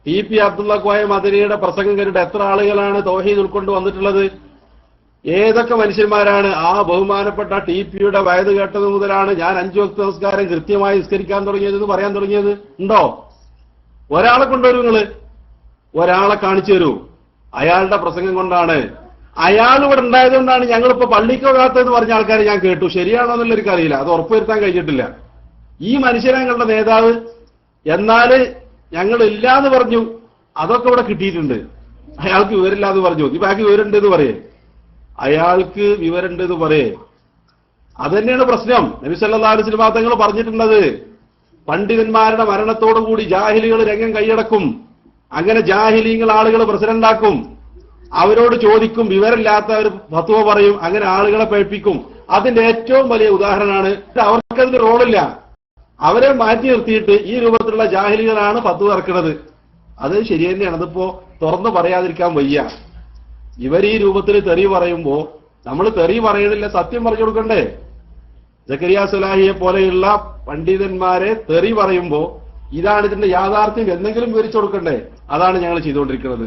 TP. Abdulla Koya മദനിയുടെ പ്രസംഗം കേട്ടിട്ട് എത്ര ആളുകളാണ് തൗഹീദ് ഉൾക്കൊണ്ട് വന്നിട്ടുള്ളത്? ഏതൊക്കെ മനുഷ്യന്മാരാണ്? ആ ബഹുമാനപ്പെട്ട ടി.പി.യുടെ വയത് കേട്ടത് മുതലാണ് ഞാൻ 5 വക്ത് നമസ്കാരം കൃത്യമായി നിസ്കരിക്കാൻ തുടങ്ങിയത് എന്ന് പറയാൻ തുടങ്ങിയത്. ഉണ്ടോ? ഒരാളെ കൊണ്ടുവരൂ, നിങ്ങള് ഒരാളെ കാണിച്ചു തരൂ. അയാളുടെ പ്രസംഗം കൊണ്ടാണ്, അയാൾ ഇവിടെ ഉണ്ടായതുകൊണ്ടാണ് ഞങ്ങളിപ്പോ പള്ളിക്ക് പോകാത്തതെന്ന് പറഞ്ഞ ആൾക്കാരെ ഞാൻ കേട്ടു. ശരിയാണോ എന്നുള്ള എനിക്ക് അറിയില്ല, അത് ഉറപ്പുവരുത്താൻ കഴിഞ്ഞിട്ടില്ല. ഈ മനുഷ്യനെ ഞങ്ങളുടെ നേതാവ്, എന്നാല് ഞങ്ങൾ ഇല്ലാന്ന് പറഞ്ഞു, അതൊക്കെ ഇവിടെ കിട്ടിയിട്ടുണ്ട്. അയാൾക്ക് വിവരമില്ലാന്ന് പറഞ്ഞു, ഈ ബാക്കി വിവരമുണ്ട് എന്ന് പറയേ, അയാൾക്ക് വിവരമുണ്ട് എന്ന് പറയേ. അതന്നെയാണ് പ്രശ്നം. നബി സല്ലല്ലാഹു അലൈഹി വസല്ലം തങ്ങൾ പറഞ്ഞിട്ടുള്ളത്, പണ്ഡിതന്മാരുടെ മരണത്തോടുകൂടി ജാഹിലികൾ രംഗം കൈയടക്കും. അങ്ങനെ ജാഹിലീങ്ങൾ ആളുകൾ പ്രസിഡന്റാക്കും. അവരോട് ചോദിക്കും, വിവരമില്ലാത്തവർ ഫത്വ പറയും, അങ്ങനെ ആളുകളെ പഴിപ്പിക്കും. അതിന്റെ ഏറ്റവും വലിയ ഉദാഹരണമാണ്, അവർക്കതിന് റോളില്ല, അവരെ മാറ്റി നിർത്തിയിട്ട് ഈ രൂപത്തിലുള്ള ജാഹിലികളാണ് ഫത്വ ഇറക്കുന്നത്. അത് ശരി തന്നെയാണ്, അതിപ്പോ തുറന്നു പറയാതിരിക്കാൻ വയ്യ. ഇവർ ഈ രൂപത്തിൽ തെറി പറയുമ്പോ നമ്മൾ തെറി പറയണില്ല, സത്യം പറഞ്ഞു കൊടുക്കണ്ടേ? സക്കരിയ സ്വലാഹിയെ പോലെയുള്ള പണ്ഡിതന്മാരെ തെറി പറയുമ്പോ ഇതാണ് ഇതിന്റെ യാഥാർത്ഥ്യം എന്തെങ്കിലും വിവരിച്ചു കൊടുക്കണ്ടേ? അതാണ് ഞങ്ങൾ ചെയ്തുകൊണ്ടിരിക്കുന്നത്.